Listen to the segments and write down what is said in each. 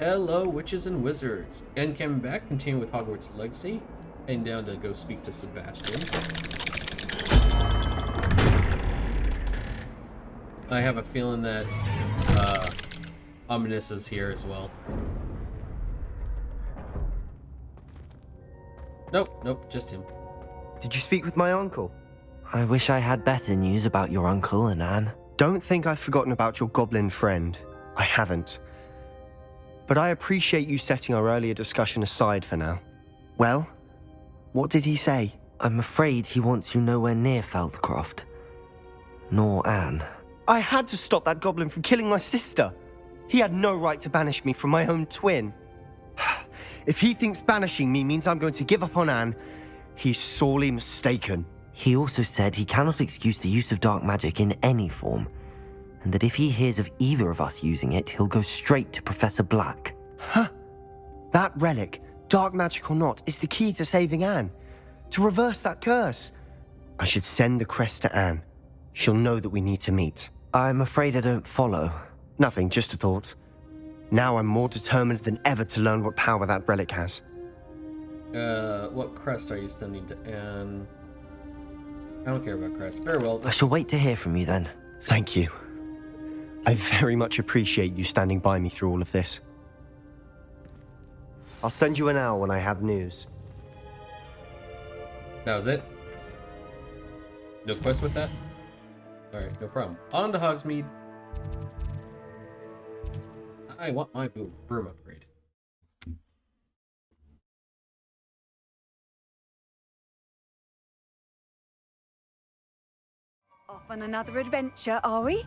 Hello, witches and wizards. N-camon back, continuing with Hogwarts Legacy. Heading down to go speak to Sebastian. I have a feeling that Ominous is here as well. Nope, just him. Did you speak with my uncle? I wish I had better news about your uncle and Anne. Don't think I've forgotten about your goblin friend. I haven't. But I appreciate you setting our earlier discussion aside for now. Well, what did he say? I'm afraid he wants you nowhere near Feldcroft. Nor Anne. I had to stop that goblin from killing my sister. He had no right to banish me from my own twin. If he thinks banishing me means I'm going to give up on Anne, he's sorely mistaken. He also said he cannot excuse the use of dark magic in any form, and that if he hears of either of us using it, he'll go straight to Professor Black. Huh? That relic, dark magic or not, is the key to saving Anne. To reverse that curse. I should send the crest to Anne. She'll know that we need to meet. I'm afraid I don't follow. Nothing, just a thought. Now I'm more determined than ever to learn what power that relic has. What crest are you sending to Anne? I don't care about crest. Very well. I shall wait to hear from you then. Thank you. I very much appreciate you standing by me through all of this. I'll send you an owl when I have news. That was it? No quest with that? Alright, no problem. On to Hogsmeade. I want my broom upgrade. Off on another adventure, are we?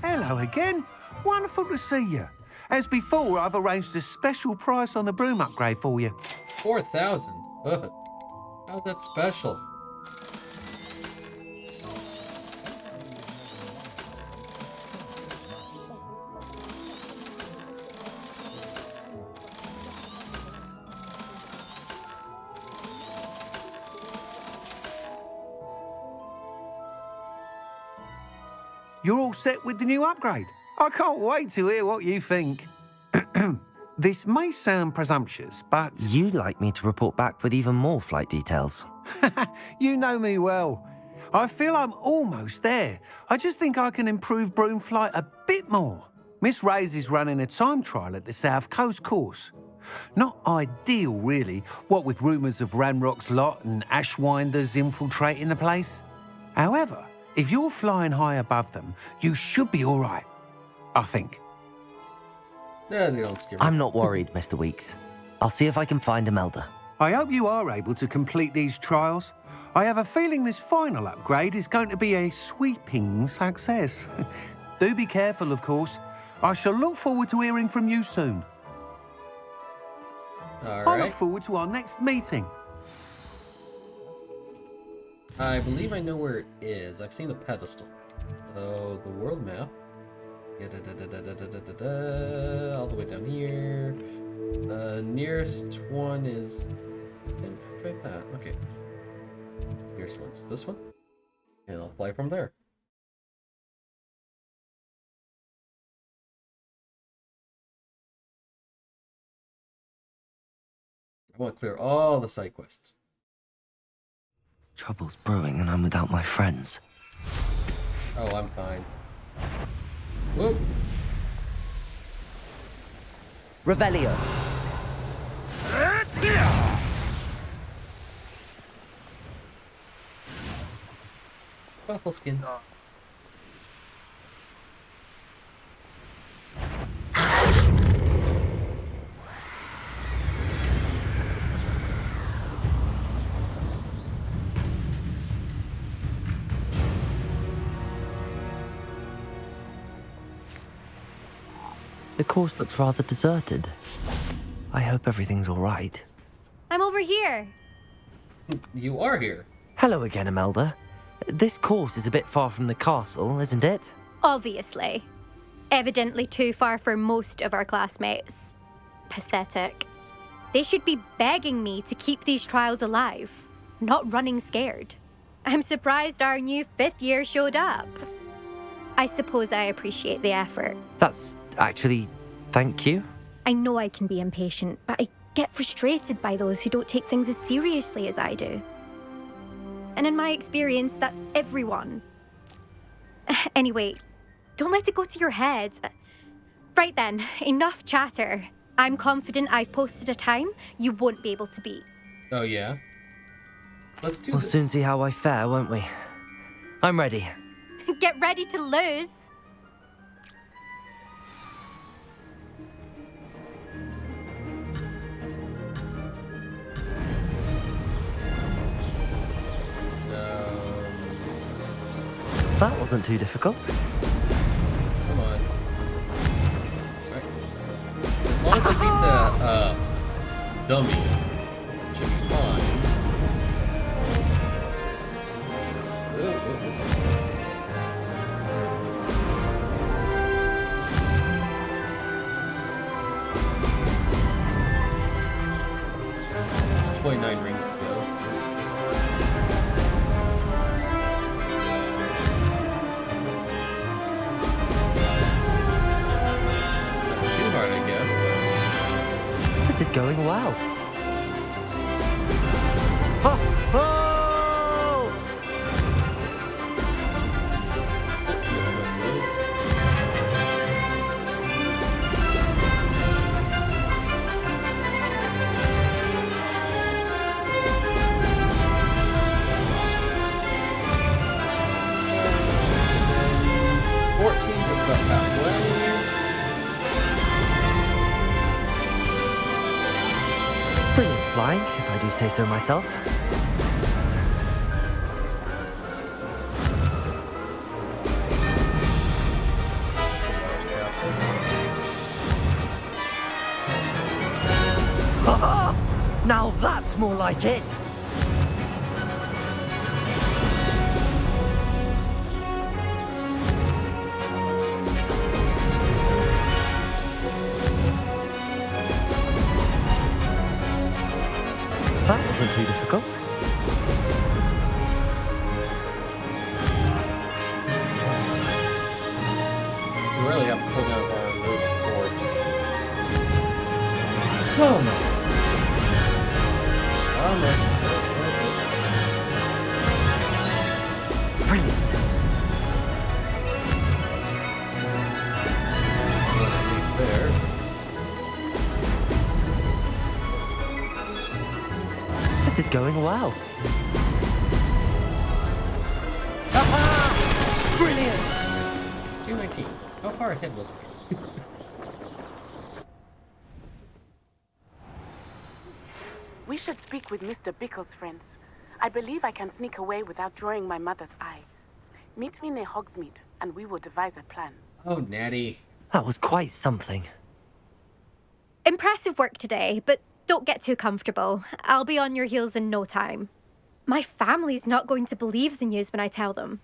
Hello again. Wonderful to see you. As before, I've arranged a special price on the broom upgrade for you. 4,000? Ugh. How's that special? You're all set with the new upgrade. I can't wait to hear what you think. This may sound presumptuous, but... You'd like me to report back with even more flight details. You know me well. I feel I'm almost there. I just think I can improve broom flight a bit more. Miss Ray's is running a time trial at the South Coast course. Not ideal, really, what with rumours of Ranrock's lot and Ashwinders infiltrating the place. However, if you're flying high above them, you should be all right, I think. Yeah, they don't scare me. I'm not worried, Mr. Weeks. I'll see if I can find Imelda. I hope you are able to complete these trials. I have a feeling this final upgrade is going to be a sweeping success. Do be careful, of course. I shall look forward to hearing from you soon. All I look right. forward to our next meeting. I believe I know where it is. I've seen the pedestal. Oh, the world map. Yeah, all the way down here. The nearest one is... Try that. Okay. Nearest one's this one. And I'll fly from there. I want to clear all the side quests. Trouble's brewing and I'm without my friends. Oh, I'm fine. Whoop. Revelio. Waffle skins. The course looks rather deserted. I hope everything's all right. I'm over here. You are here. Hello again, Imelda. This course is a bit far from the castle, isn't it? Obviously. Evidently too far for most of our classmates. Pathetic. They should be begging me to keep these trials alive, not running scared. I'm surprised our new 5th year showed up. I suppose I appreciate the effort. That's actually... thank you. I know I can be impatient, but I get frustrated by those who don't take things as seriously as I do. And in my experience, that's everyone. Anyway, don't let it go to your head. Right then, enough chatter. I'm confident I've posted a time you won't be able to beat. Oh, yeah? Let's do We'll this. soon see how I fare, won't we? I'm ready. Get ready to lose. That wasn't too difficult. Come on. Right. As long as I beat the dummy, it should be fine. Ooh, ooh, ooh. There's 29 rings to go. I guess, but... This is going well. Ha! Ho! This must live. Just about halfway. Brilliant flying, if I do say so myself. Ha! Now that's more like it! That wasn't too difficult. We really have to pull down our road orbs. Come on. Almost. Brilliant. At least there. This is going well. Aha! Brilliant! 219. How far ahead was I? We should speak with Mr. Bickle's friends. I believe I can sneak away without drawing my mother's eye. Meet me near Hogsmeade, and we will devise a plan. Oh, Natty. That was quite something. Impressive work today, but don't get too comfortable. I'll be on your heels in no time. My family's not going to believe the news when I tell them.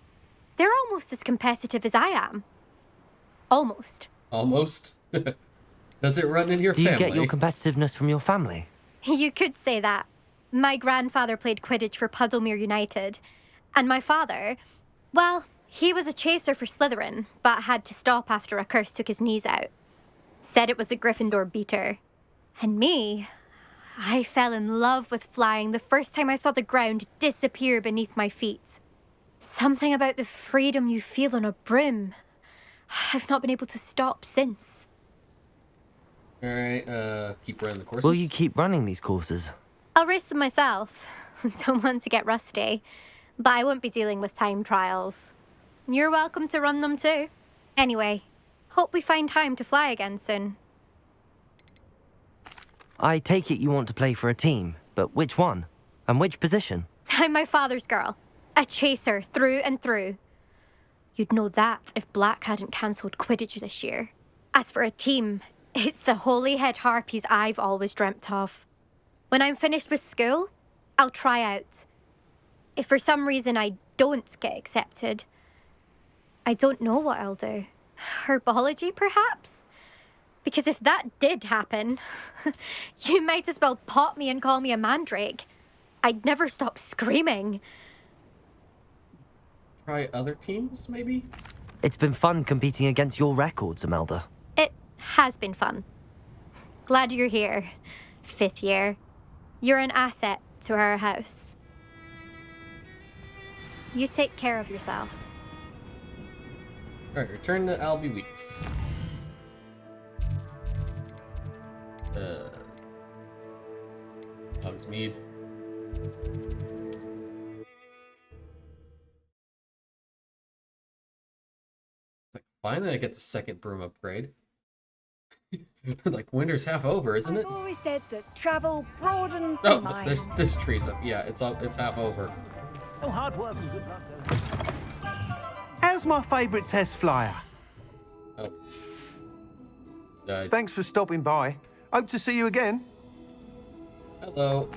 They're almost as competitive as I am. Almost. Almost? Does it run in your Do you family? get your competitiveness from your family? You could say that. My grandfather played Quidditch for Puddlemere United. And my father, well, he was a chaser for Slytherin, but had to stop after a curse took his knees out. Said it was the Gryffindor beater. And me, I fell in love with flying the first time I saw the ground disappear beneath my feet. Something about the freedom you feel on a broom. I've not been able to stop since. Alright, keep running the courses. Will you keep running these courses? I'll race them myself. Don't want to get rusty. But I won't be dealing with time trials. You're welcome to run them too. Anyway, hope we find time to fly again soon. I take it you want to play for a team, but which one? And which position? I'm my father's girl. A chaser through and through. You'd know that if Black hadn't cancelled Quidditch this year. As for a team, it's the Holyhead Harpies I've always dreamt of. When I'm finished with school, I'll try out. If for some reason I don't get accepted, I don't know what I'll do. Herbology, perhaps? Because if that did happen, you might as well pop me and call me a mandrake. I'd never stop screaming. Try other teams, maybe? It's been fun competing against your records, Imelda. It has been fun. Glad you're here. 5th year. You're an asset to our house. You take care of yourself. Alright, return to Albie Weeks. Hogsmeade. Like, finally I get the 2nd broom upgrade. Like, winter's half over, isn't it? I've always said that travel broadens the Oh, mind. there's trees up. Yeah, it's half over. Oh, hard work and good luck. How's my favourite test flyer? Oh. Thanks for stopping by. Hope to see you again. Hello.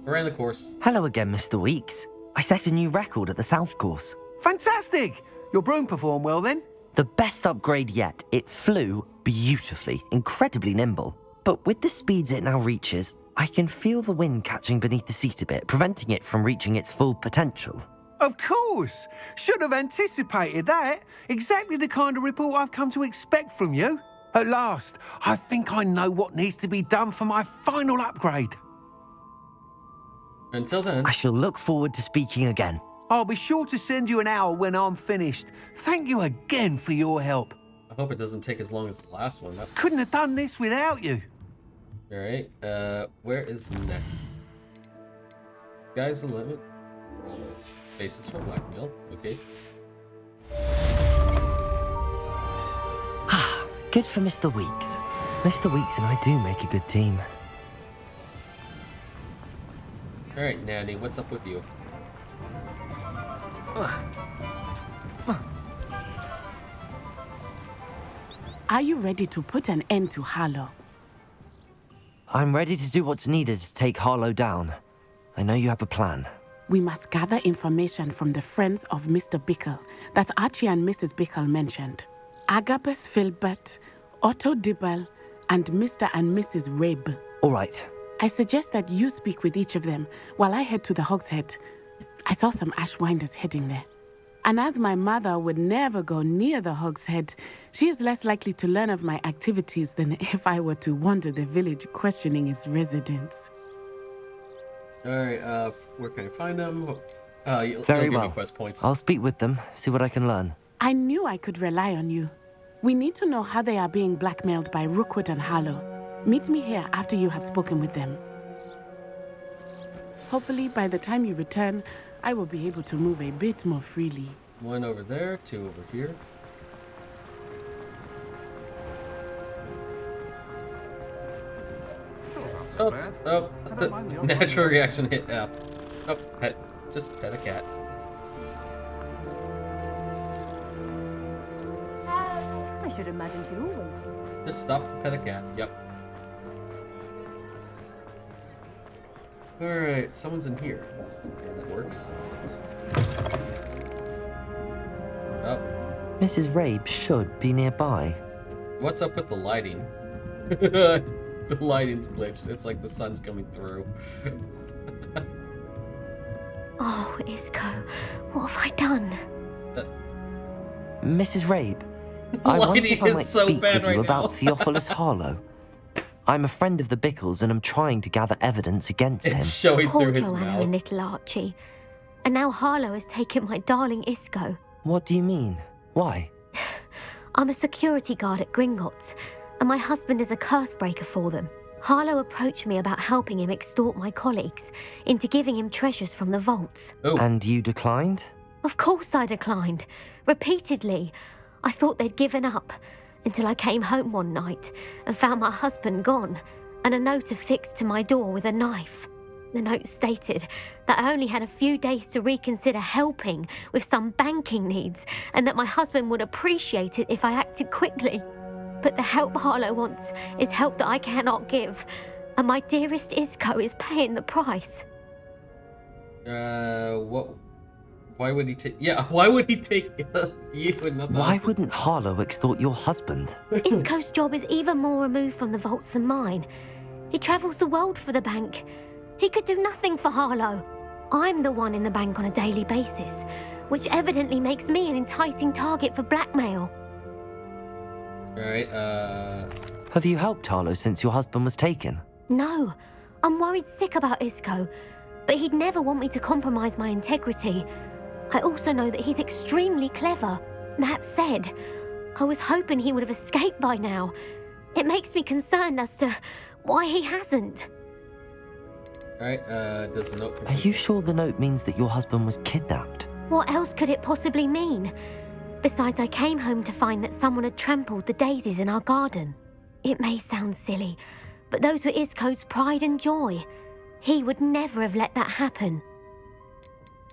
I ran the course. Hello again, Mr. Weeks. I set a new record at the South Course. Fantastic! Your broom performed well then? The best upgrade yet. It flew beautifully, incredibly nimble. But with the speeds it now reaches, I can feel the wind catching beneath the seat a bit, preventing it from reaching its full potential. Of course! Should have anticipated that. Exactly the kind of report I've come to expect from you. At last, I think I know what needs to be done for my final upgrade. Until then. I shall look forward to speaking again. I'll be sure to send you an hour when I'm finished. Thank you again for your help. I hope it doesn't take as long as the last one. Couldn't have done this without you. Alright, where is the next? Sky's the limit. Basis for blackmail, okay. Good for Mr. Weeks. Mr. Weeks and I do make a good team. Alright, Nanny, what's up with you? Are you ready to put an end to Harlow? I'm ready to do what's needed to take Harlow down. I know you have a plan. We must gather information from the friends of Mr. Bickle that Archie and Mrs. Bickle mentioned. Agabus Filbert, Otto Dibble, and Mr. and Mrs. Rabe. All right. I suggest that you speak with each of them while I head to the Hogshead. I saw some Ashwinders heading there. And as my mother would never go near the Hogshead, she is less likely to learn of my activities than if I were to wander the village questioning its residents. Alright, where can I find them? You'll Very give me well. quest points. I'll speak with them, see what I can learn. I knew I could rely on you. We need to know how they are being blackmailed by Rookwood and Harlow. Meet me here after you have spoken with them. Hopefully, by the time you return, I will be able to move a bit more freely. 1 over there, 2 over here. Oops, oh, natural reaction hit F. Oh, just pet a cat. I should imagine you would. Just stop, pet a cat, yep. Alright, someone's in here. Okay, that works. Oh. Mrs. Rabe should be nearby. What's up with the lighting? The lighting's glitched. It's like the sun's coming through. Oh, Isco, what have I done? Mrs. Rabe, I wonder Lighting if I is might so speak bad with you right now. about Theophilus Harlow. I'm a friend of the Bickles and I'm trying to gather evidence against him. It's showing Poor through his Joanna mouth. and little Archie. And now Harlow has taken my darling Isco. What do you mean? Why? I'm a security guard at Gringotts, and my husband is a curse breaker for them. Harlow approached me about helping him extort my colleagues into giving him treasures from the vaults. Oh, And you declined? Of course I declined. Repeatedly. I thought they'd given up until I came home one night and found my husband gone and a note affixed to my door with a knife. The note stated that I only had a few days to reconsider helping with some banking needs and that my husband would appreciate it if I acted quickly. But the help Harlow wants is help that I cannot give, and my dearest Isco is paying the price. what? Why would he take? Yeah, why would he take you and not the Why husband? wouldn't Harlow extort your husband? Isco's job is even more removed from the vaults than mine. He travels the world for the bank. He could do nothing for Harlow. I'm the one in the bank on a daily basis, which evidently makes me an enticing target for blackmail. Alright, Have you helped Harlow since your husband was taken? No, I'm worried sick about Isco, but he'd never want me to compromise my integrity. I also know that he's extremely clever. That said, I was hoping he would have escaped by now. It makes me concerned as to why he hasn't. Alright, does the note... Are you sure the note means that your husband was kidnapped? What else could it possibly mean? Besides, I came home to find that someone had trampled the daisies in our garden. It may sound silly, but those were Isco's pride and joy. He would never have let that happen.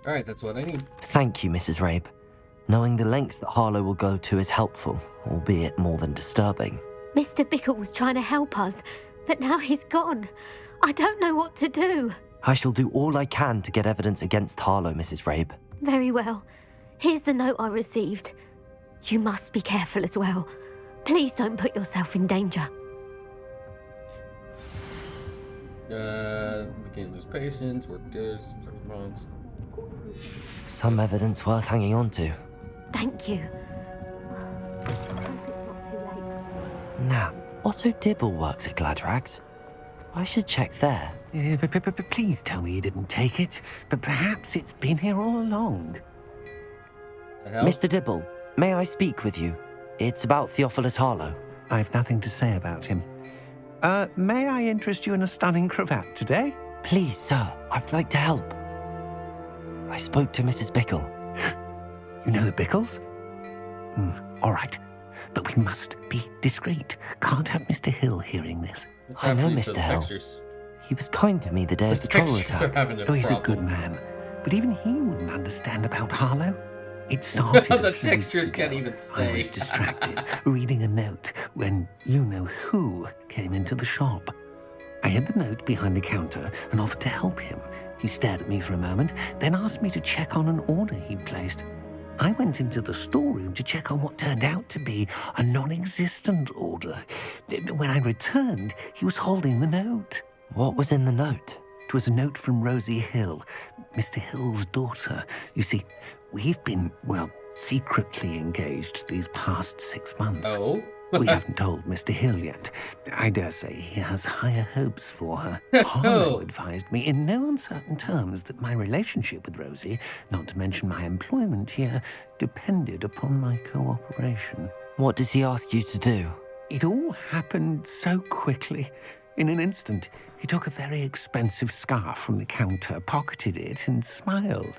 Alright, that's what I need. Thank you, Mrs. Rabe. Knowing the lengths that Harlow will go to is helpful, albeit more than disturbing. Mr. Bickle was trying to help us, but now he's gone. I don't know what to do. I shall do all I can to get evidence against Harlow, Mrs. Rabe. Very well. Here's the note I received. You must be careful as well. Please don't put yourself in danger. We can't lose patience, work days, months. Some evidence worth hanging on to. Thank you. I hope it's not too late. Now, Otto Dibble works at Gladrags. I should check there. But please tell me you didn't take it. But perhaps it's been here all along. The hell? Mr. Dibble, may I speak with you? It's about Theophilus Harlow. I've nothing to say about him. May I interest you in a stunning cravat today? Please, sir, I'd like to help. I spoke to Mrs. Bickle. You know the Bickles? All right. But we must be discreet. Can't have Mr. Hill hearing this. What's I know happening to Mr. the Hill. textures? He was kind to me the day of the troll textures are attack. having a Oh, he's a problem. good man. But even he wouldn't understand about Harlow. It started The a few weeks textures can't ago. even I stay. was distracted, reading a note when you-know-who came into the shop. I hid the note behind the counter and offered to help him. He stared at me for a moment, then asked me to check on an order he'd placed. I went into the storeroom to check on what turned out to be a non-existent order. When I returned, he was holding the note. What was in the note? It was a note from Rosie Hill, Mr. Hill's daughter. You see, we've been, well, secretly engaged these past 6 months. Oh? We haven't told Mr. Hill yet. I dare say he has higher hopes for her. Harlow advised me in no uncertain terms that my relationship with Rosie, not to mention my employment here, depended upon my cooperation. What does he ask you to do? It all happened so quickly. In an instant, he took a very expensive scarf from the counter, pocketed it, and smiled.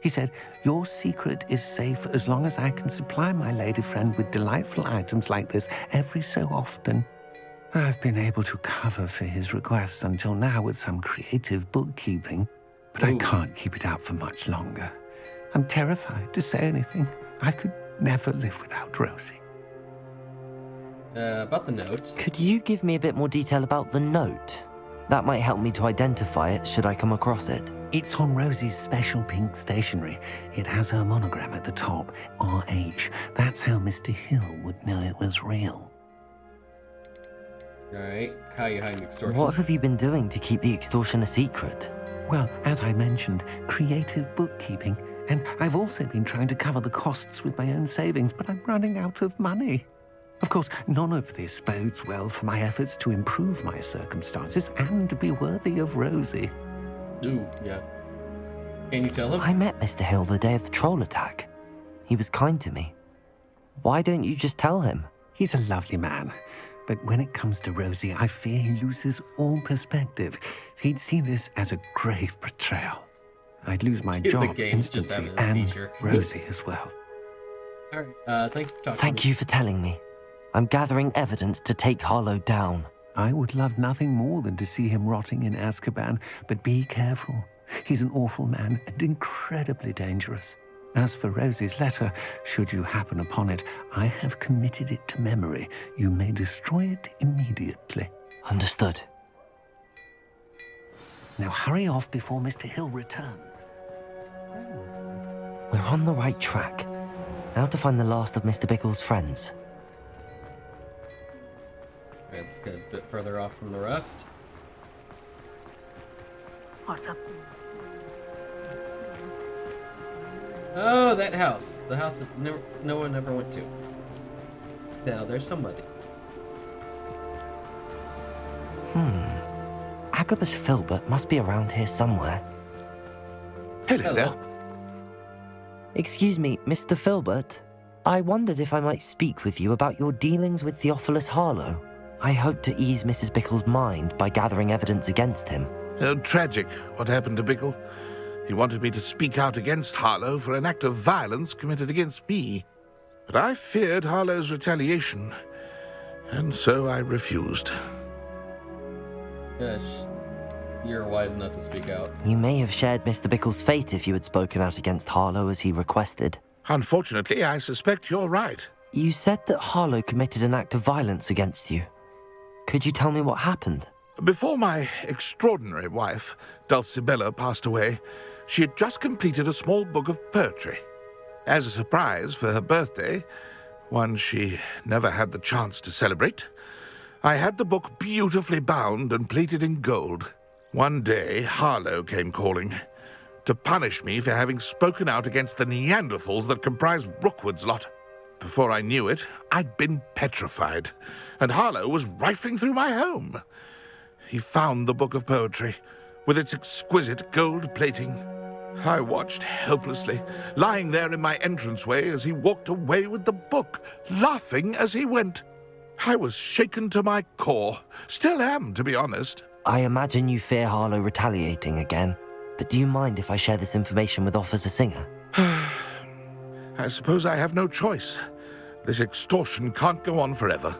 He said, "Your secret is safe as long as I can supply my lady friend with delightful items like this every so often." I've been able to cover for his requests until now with some creative bookkeeping, but I can't keep it up for much longer. I'm terrified to say anything. I could never live without Rosie. About the note. Could you give me a bit more detail about the note? That might help me to identify it should I come across it. It's on Rosie's special pink stationery. It has her monogram at the top, RH. That's how Mr. Hill would know it was real. Alright, how are you hiding extortion? What have you been doing to keep the extortion a secret? Well, as I mentioned, creative bookkeeping. And I've also been trying to cover the costs with my own savings, but I'm running out of money. Of course, none of this bodes well for my efforts to improve my circumstances and to be worthy of Rosie. Ooh, yeah. Can you tell him? I met Mr. Hill the day of the troll attack. He was kind to me. Why don't you just tell him? He's a lovely man. But when it comes to Rosie, I fear he loses all perspective. He'd see this as a grave betrayal. I'd lose my The job game's just instantly, having a and seizure. Rosie as well. Alright, thank you for talking Thank to me. you for telling me. I'm gathering evidence to take Harlow down. I would love nothing more than to see him rotting in Azkaban, but be careful. He's an awful man and incredibly dangerous. As for Rosie's letter, should you happen upon it, I have committed it to memory. You may destroy it immediately. Understood. Now hurry off before Mr. Hill returns. We're on the right track. Now to find the last of Mr. Bickle's friends. Alright, this guy's a bit further off from the rest. What's up? Oh, that house. The house that no one ever went to. Now there's somebody. Agabus Filbert must be around here somewhere. Hello there. Excuse me, Mr. Filbert. I wondered if I might speak with you about your dealings with Theophilus Harlow. I hope to ease Mrs. Bickle's mind by gathering evidence against him. Oh, tragic what happened to Bickle. He wanted me to speak out against Harlow for an act of violence committed against me. But I feared Harlow's retaliation, and so I refused. Gosh, you're wise not to speak out. You may have shared Mr. Bickle's fate if you had spoken out against Harlow as he requested. Unfortunately, I suspect you're right. You said that Harlow committed an act of violence against you. Could you tell me what happened? Before my extraordinary wife, Dulcibella, passed away, she had just completed a small book of poetry. As a surprise for her birthday, one she never had the chance to celebrate, I had the book beautifully bound and plated in gold. One day, Harlow came calling to punish me for having spoken out against the Neanderthals that comprise Rookwood's lot. Before I knew it, I'd been petrified, and Harlow was rifling through my home. He found the book of poetry, with its exquisite gold plating. I watched helplessly, lying there in my entranceway as he walked away with the book, laughing as he went. I was shaken to my core. Still am, to be honest. I imagine you fear Harlow retaliating again, but do you mind if I share this information with Officer Singer? I suppose I have no choice. This extortion can't go on forever.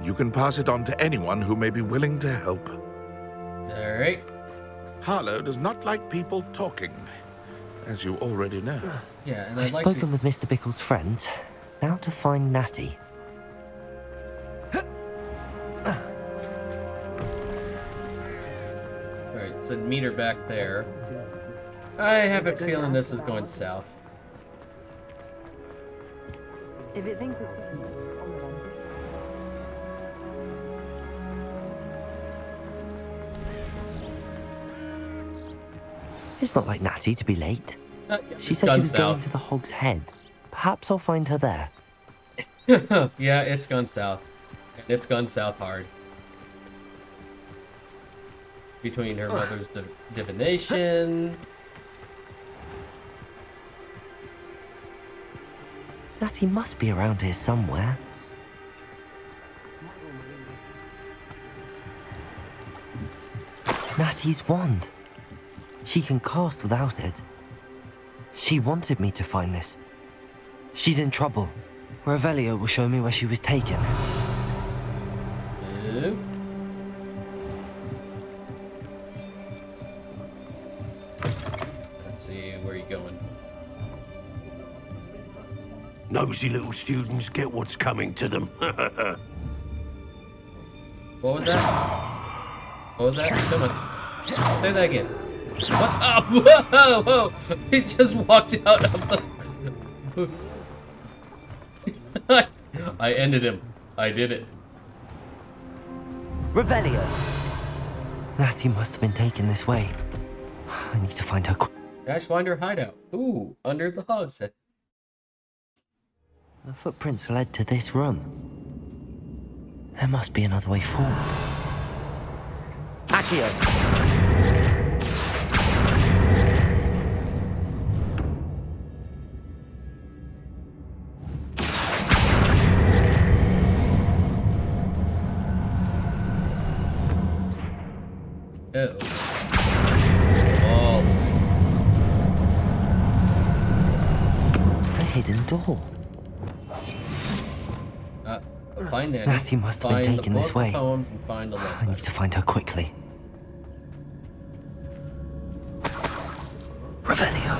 You can pass it on to anyone who may be willing to help. All right. Harlow does not like people talking, as you already know. Yeah, and I've I'd like to... spoken with Mr. Bickle's friends. Now to find Natty. Alright, so meet her back there. I have a feeling this is going south. If it thinks it's It's not like Natty to be late. Yeah, She it's said she gone was going south. to the Hog's Head. Perhaps I'll find her there. Yeah, it's gone south. And it's gone south hard. Between her mother's divination. Natty must be around here somewhere. Natty's wand. She can cast without it. She wanted me to find this. She's in trouble. Revelio will show me where she was taken. Yep. Let's see, where are you going? Nosy little students get what's coming to them. What was that? What was that? Come on. Say that again. What? Oh, whoa, whoa! He just walked out of the... I ended him. I did it. Revelio! Natty must have been taken this way. I need to find her quick. Dash find her hideout. Ooh, under the Hog's Head. The footprints led to this room. There must be another way forward. Accio! Oh. Oh. A hidden door. Find Natty. Natty must have been Find taken the this book way. of poems and find the love I need to find her quickly. Revelio.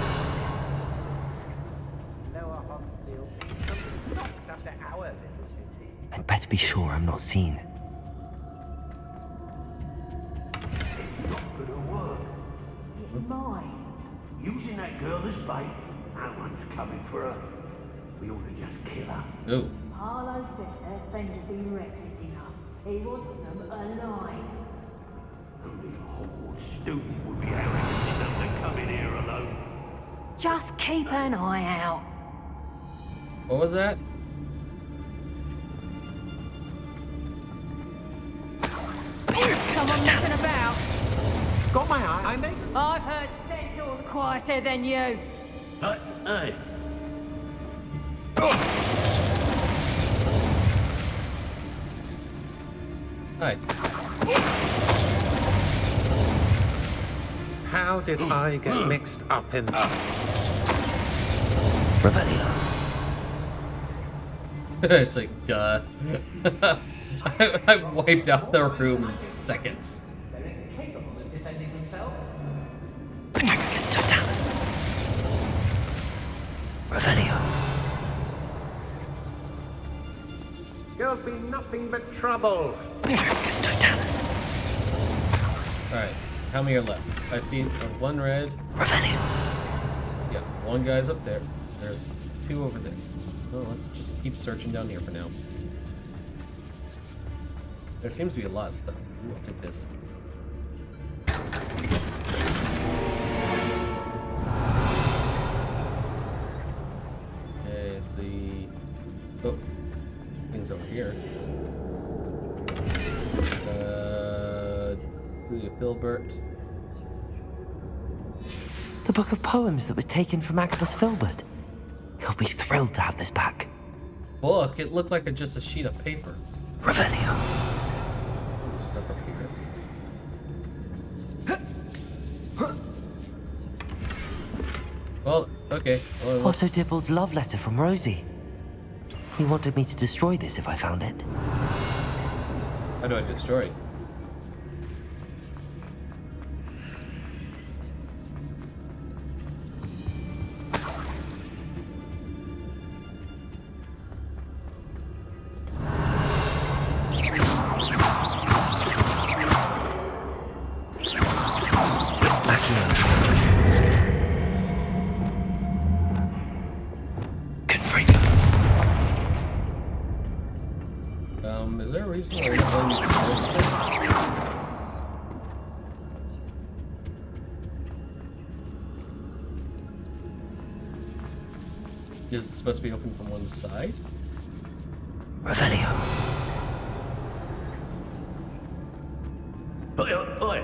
I'd better be sure I'm not seen. mine. Using that girl as bait, no one's coming for her. We ought to just kill her. Ooh. Harlow says her friend had been reckless enough. He wants them alive. Only a Hogwarts student would be arrogant enough to come in here alone. Just keep an eye out. What was that? Someone knocking about. Got my eye, Amy? I've heard Centaur's quieter than you. Hey. Hi. How did I get mixed up in that? Revelio. It's like, duh. I wiped out the room in seconds. Petrificus totalis. Revelio. There'll be nothing but trouble. Petrificus totalis. Alright, how many are left? I see one red. Revelio. Yeah, one guy's up there. There's two over there. Well, let's just keep searching down here for now. There seems to be a lot of stuff. Ooh, I'll take this. Okay, let's see. Oh, things over here. Filbert. The book of poems that was taken from Agabus Filbert. He'll be thrilled to have this back. Book? It looked like just a sheet of paper. Revelio. Stuff up here. Well, okay. Well, Otto Dibble's love letter from Rosie. He wanted me to destroy this if I found it. how do I destroy it? Is there a reason why you're telling me to destroy this thing? Is it supposed to be open from one side? Revelio. Oi, oi.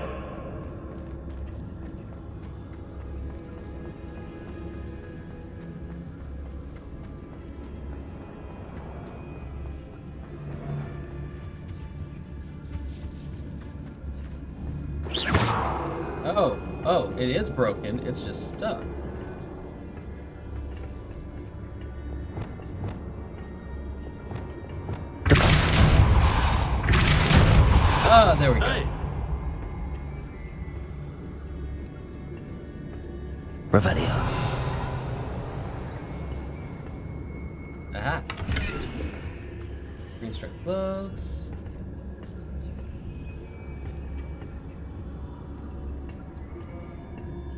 Oh, it is broken. It's just stuck. Ah, there we go. Hey. Revelio. Aha. Green stripe clothes.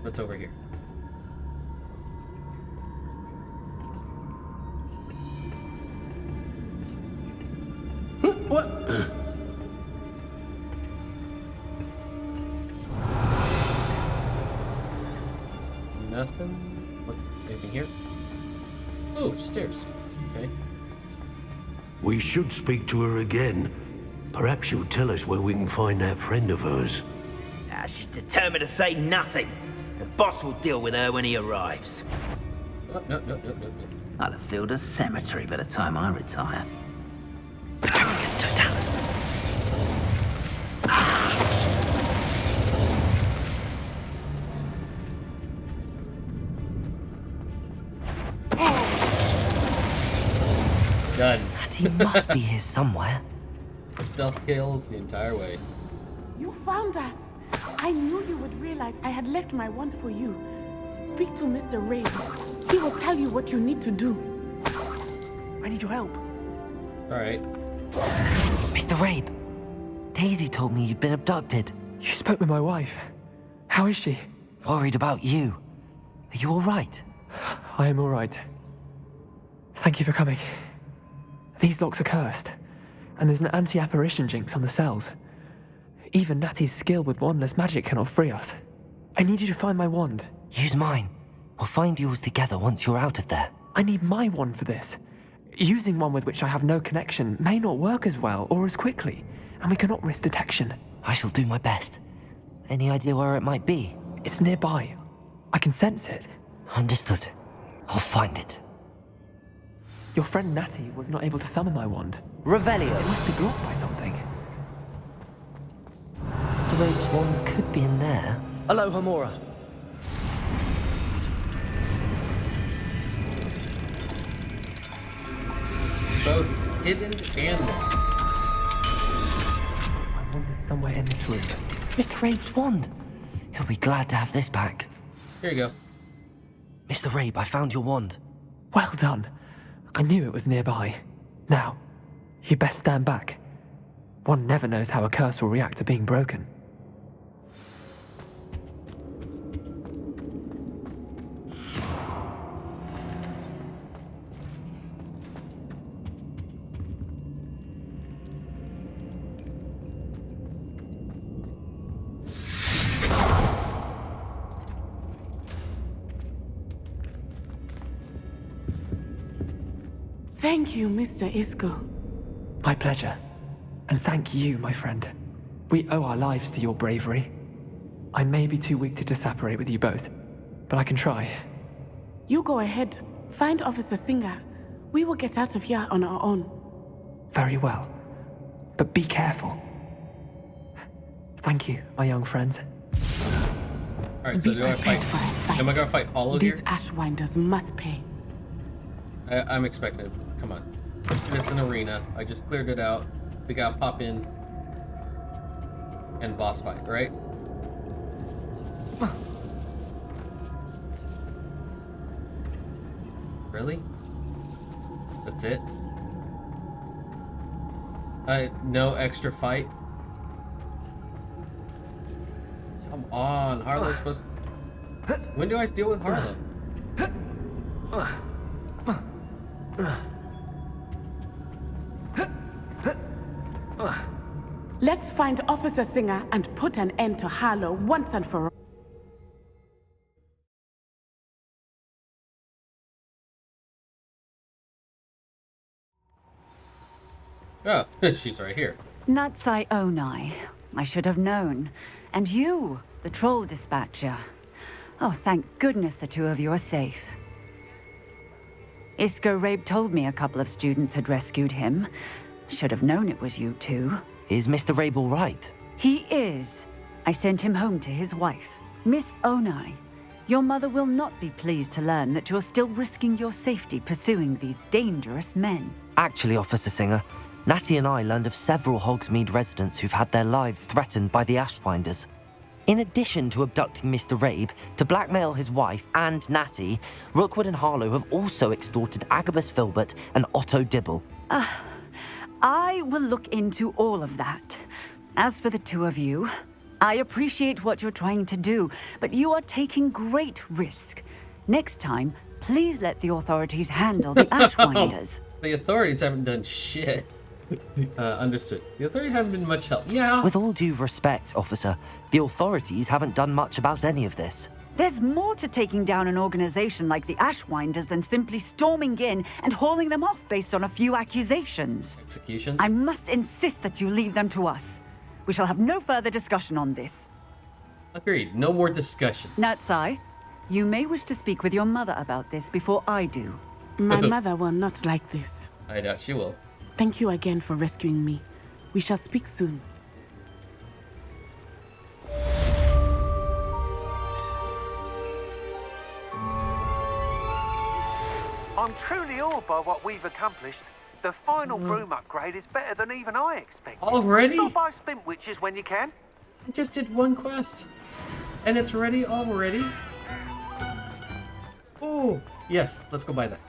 What's over here? What? Nothing. What? Anything here? Oh, stairs. Okay. We should speak to her again. Perhaps she'll tell us where we can find that friend of hers. She's determined to say nothing. The boss will deal with her when he arrives. Oh, no. I'll have filled a cemetery by the time I retire. Petrificus totalis. Done. And he must be here somewhere. Stealth kills the entire way. You found us. I knew you would realize I had left my wand for you. Speak to Mr. Ray. He will tell you what you need to do. I need your help. Alright. Mr. Rabe, Daisy told me you'd been abducted. You spoke with my wife. How is she? Worried about you. Are you all right? I am all right. Thank you for coming. These locks are cursed, and there's an anti-apparition jinx on the cells. Even Natty's skill with wandless magic cannot free us. I need you to find my wand. Use mine. We'll find yours together once you're out of there. I need my wand for this. Using one with which I have no connection may not work as well or as quickly, and we cannot risk detection. I shall do my best. Any idea where it might be? It's nearby. I can sense it. Understood. I'll find it. Your friend Natty was not able to summon my wand. Revelio. It must be blocked by something. Mr. Rabe's wand could be in there. Hello, Hamura. Both hidden and locked. My wand is somewhere in this room. Mr. Rabe's wand. He'll be glad to have this back. Here you go. Mr. Rabe, I found your wand. Well done. I knew it was nearby. Now, you best stand back. One never knows how a curse will react to being broken. Thank you, Mr. Isco. My pleasure. And thank you, my friend. We owe our lives to your bravery. I may be too weak to disapparate with you both, but I can try. You go ahead. Find Officer Singer. We will get out of here on our own. Very well. But be careful. Thank you, my young friends. Alright, so Be do I prepared fight? for a fight. Am I gonna fight Hollow These here? Ashwinders must pay. I'm expecting it. Come on. It's an arena. I just cleared it out. We gotta pop in and boss fight, right? Really? That's it? No extra fight? Come on, Harlow's supposed to... When do I deal with Harlow? Let's find Officer Singer and put an end to Harlow once and for all. Oh, she's right here. Natsai Onai. I should have known. And you, the troll dispatcher. Oh, thank goodness the two of you are safe. Isco Rabe told me a couple of students had rescued him. Should have known it was you two. Is Mr. Rabe all right? He is. I sent him home to his wife. Miss Onai, your mother will not be pleased to learn that you're still risking your safety pursuing these dangerous men. Actually, Officer Singer, Natty and I learned of several Hogsmeade residents who've had their lives threatened by the Ashwinders. In addition to abducting Mr. Rabe, to blackmail his wife and Natty, Rookwood and Harlow have also extorted Agabus Filbert and Otto Dibble. I will look into all of that. As for the two of you, I appreciate what you're trying to do, but you are taking great risk. Next time, please let the authorities handle the Ashwinders. The authorities haven't done shit. Understood. The authorities haven't been much help. Yeah. With all due respect, officer, the authorities haven't done much about any of this. There's more to taking down an organization like the Ashwinders than simply storming in and hauling them off based on a few accusations. Executions? I must insist that you leave them to us. We shall have no further discussion on this. Agreed. No more discussion. Natsai, you may wish to speak with your mother about this before I do. My mother will not like this. I doubt she will. Thank you again for rescuing me. We shall speak soon. I'm truly awed by what we've accomplished. The final broom upgrade is better than even I expected. Already? Stop by Spint Witches when you can. I just did one quest. And it's ready already? Oh, yes. Let's go buy that.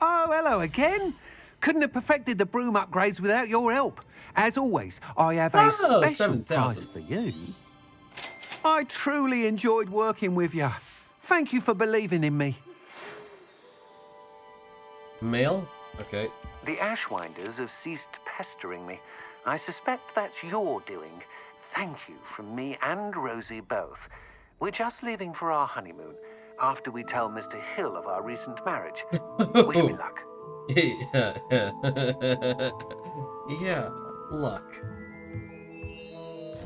Oh, hello again. Couldn't have perfected the broom upgrades without your help. As always, I have a special 7,000. prize for you. I truly enjoyed working with you. Thank you for believing in me. Mail? Okay. The Ashwinders have ceased pestering me. I suspect that's your doing. thank you from me and Rosie both. We're just leaving for our honeymoon after we tell Mr. Hill of our recent marriage. Wish me luck. Yeah. Yeah, luck.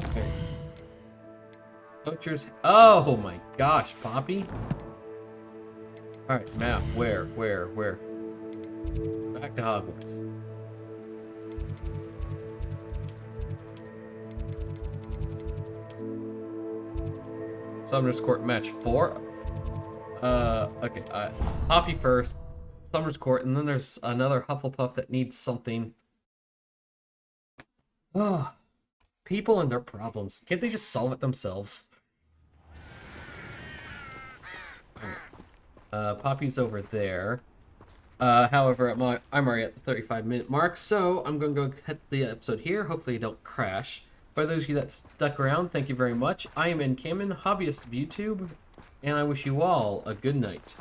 Okay. Poachers. Oh my gosh, Poppy. Alright, map. Where? Back to Hogwarts. Summoner's Court match 4. Okay, Poppy first, Summoner's Court, and then there's another Hufflepuff that needs something. Oh, people and their problems. Can't they just solve it themselves? Poppy's over there. However, I'm already at the 35-minute mark, so I'm going to go hit the episode here. Hopefully you don't crash. For those of you that stuck around, thank you very much. I am N-camon, hobbyist of YouTube, and I wish you all a good night.